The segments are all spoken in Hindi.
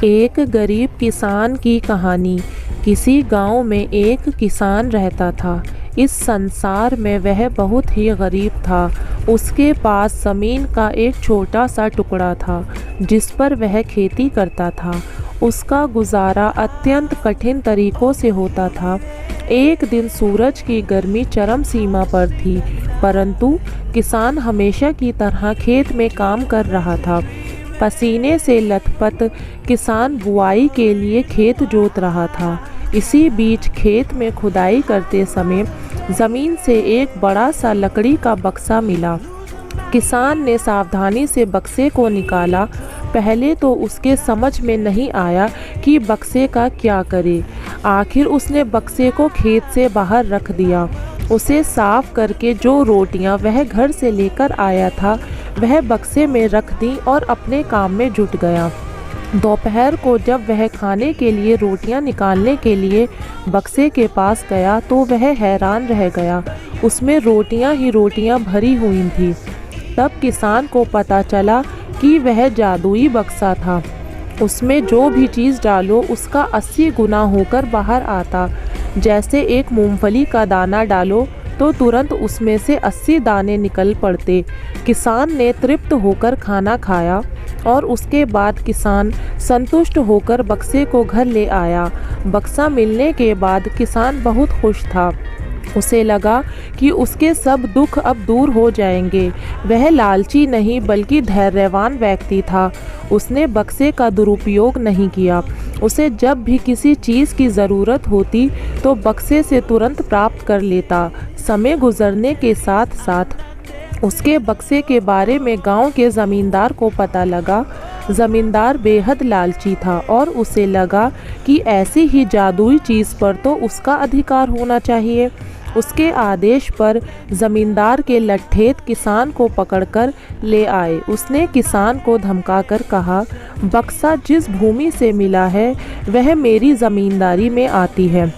एक गरीब किसान की कहानी। किसी गांव में एक किसान रहता था। इस संसार में वह बहुत ही गरीब था। उसके पास ज़मीन का एक छोटा सा टुकड़ा था जिस पर वह खेती करता था। उसका गुजारा अत्यंत कठिन तरीक़ों से होता था। एक दिन सूरज की गर्मी चरम सीमा पर थी, परंतु किसान हमेशा की तरह खेत में काम कर रहा था। पसीने से लथपथ किसान बुआई के लिए खेत जोत रहा था। इसी बीच खेत में खुदाई करते समय ज़मीन से एक बड़ा सा लकड़ी का बक्सा मिला। किसान ने सावधानी से बक्से को निकाला। पहले तो उसके समझ में नहीं आया कि बक्से का क्या करे। आखिर उसने बक्से को खेत से बाहर रख दिया। उसे साफ करके जो रोटियां वह घर से लेकर आया था वह बक्से में रख दी और अपने काम में जुट गया। दोपहर को जब वह खाने के लिए रोटियां निकालने के लिए बक्से के पास गया तो वह हैरान रह गया। उसमें रोटियां ही रोटियां भरी हुई थीं। तब किसान को पता चला कि वह जादुई बक्सा था। उसमें जो भी चीज़ डालो उसका 80 गुना होकर बाहर आता। जैसे एक मूंगफली का दाना डालो तो तुरंत उसमें से 80 दाने निकल पड़ते। किसान ने तृप्त होकर खाना खाया और उसके बाद किसान संतुष्ट होकर बक्से को घर ले आया। बक्सा मिलने के बाद किसान बहुत खुश था। उसे लगा कि उसके सब दुख अब दूर हो जाएंगे। वह लालची नहीं बल्कि धैर्यवान व्यक्ति था। उसने बक्से का दुरुपयोग नहीं किया। उसे जब भी किसी चीज़ की ज़रूरत होती तो बक्से से तुरंत प्राप्त कर लेता। समय गुजरने के साथ साथ उसके बक्से के बारे में गांव के ज़मींदार को पता लगा। ज़मींदार बेहद लालची था और उसे लगा कि ऐसी ही जादुई चीज़ पर तो उसका अधिकार होना चाहिए। उसके आदेश पर ज़मींदार के लट्ठेत किसान को पकड़कर ले आए। उसने किसान को धमकाकर कहा, बक्सा जिस भूमि से मिला है वह मेरी ज़मींदारी में आती है,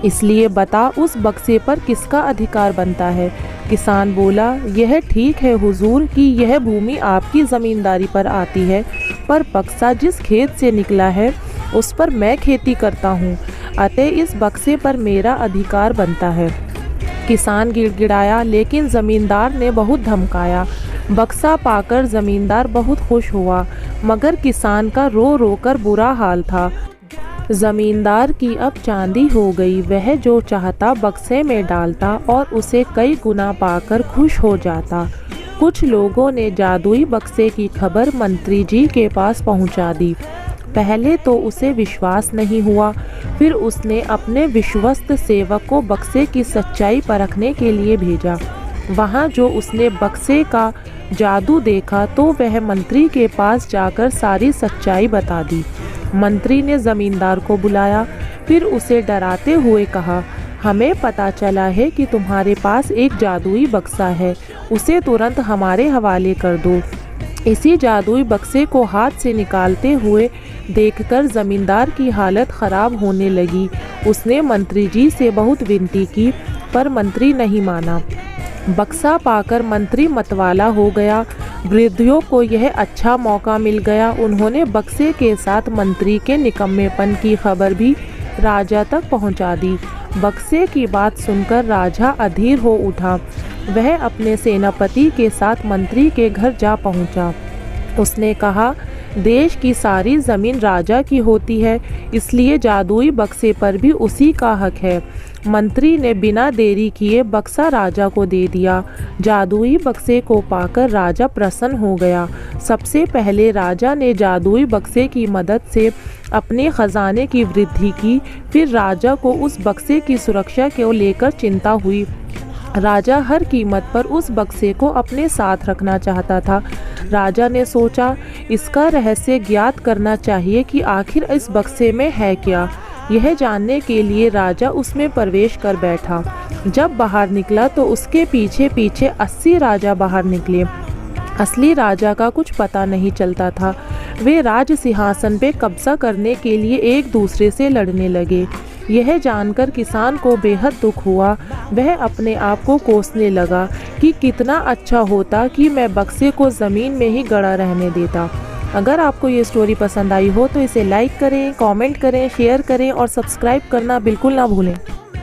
इसलिए बता उस बक्से पर किसका अधिकार बनता है। किसान बोला, यह ठीक है हुजूर कि यह भूमि आपकी ज़मींदारी पर आती है, पर बक्सा जिस खेत से निकला है उस पर मैं खेती करता हूँ, अतः इस बक्से पर मेरा अधिकार बनता है। किसान गिड़गिड़ाया, लेकिन ज़मींदार ने बहुत धमकाया। बक्सा पाकर ज़मींदार बहुत खुश हुआ, मगर किसान का रो रो कर बुरा हाल था। ज़मींदार की अब चांदी हो गई। वह जो चाहता बक्से में डालता और उसे कई गुना पाकर खुश हो जाता। कुछ लोगों ने जादुई बक्से की खबर मंत्री जी के पास पहुंचा दी। पहले तो उसे विश्वास नहीं हुआ, फिर उसने अपने विश्वस्त सेवक को बक्से की सच्चाई परखने के लिए भेजा। वहाँ जो उसने बक्से का जादू देखा तो वह मंत्री के पास जाकर सारी सच्चाई बता दी। मंत्री ने ज़मींदार को बुलाया, फिर उसे डराते हुए कहा, हमें पता चला है कि तुम्हारे पास एक जादुई बक्सा है, उसे तुरंत हमारे हवाले कर दो। इसी जादुई बक्से को हाथ से निकालते हुए देखकर ज़मींदार की हालत ख़राब होने लगी। उसने मंत्री जी से बहुत विनती की, पर मंत्री नहीं माना। बक्सा पाकर मंत्री मतवाला हो गया। वृद्धियों को यह अच्छा मौका मिल गया। उन्होंने बक्से के साथ मंत्री के निकम्मेपन की खबर भी राजा तक पहुंचा दी। बक्से की बात सुनकर राजा अधीर हो उठा। वह अपने सेनापति के साथ मंत्री के घर जा पहुंचा। उसने कहा, देश की सारी ज़मीन राजा की होती है, इसलिए जादुई बक्से पर भी उसी का हक है। मंत्री ने बिना देरी किए बक्सा राजा को दे दिया। जादुई बक्से को पाकर राजा प्रसन्न हो गया। सबसे पहले राजा ने जादुई बक्से की मदद से अपने ख़जाने की वृद्धि की। फिर राजा को उस बक्से की सुरक्षा को लेकर चिंता हुई। राजा हर कीमत पर उस बक्से को अपने साथ रखना चाहता था। राजा ने सोचा, इसका रहस्य ज्ञात करना चाहिए कि आखिर इस बक्से में है क्या। यह जानने के लिए राजा उसमें प्रवेश कर बैठा। जब बाहर निकला तो उसके पीछे पीछे 80 राजा बाहर निकले। असली राजा का कुछ पता नहीं चलता था। वे राज सिंहासन पे कब्जा करने के लिए एक दूसरे से लड़ने लगे। यह जानकर किसान को बेहद दुख हुआ। वह अपने आप को कोसने लगा कि कितना अच्छा होता कि मैं बक्से को ज़मीन में ही गड़ा रहने देता। अगर आपको ये स्टोरी पसंद आई हो तो इसे लाइक करें, कमेंट करें, शेयर करें और सब्सक्राइब करना बिल्कुल ना भूलें।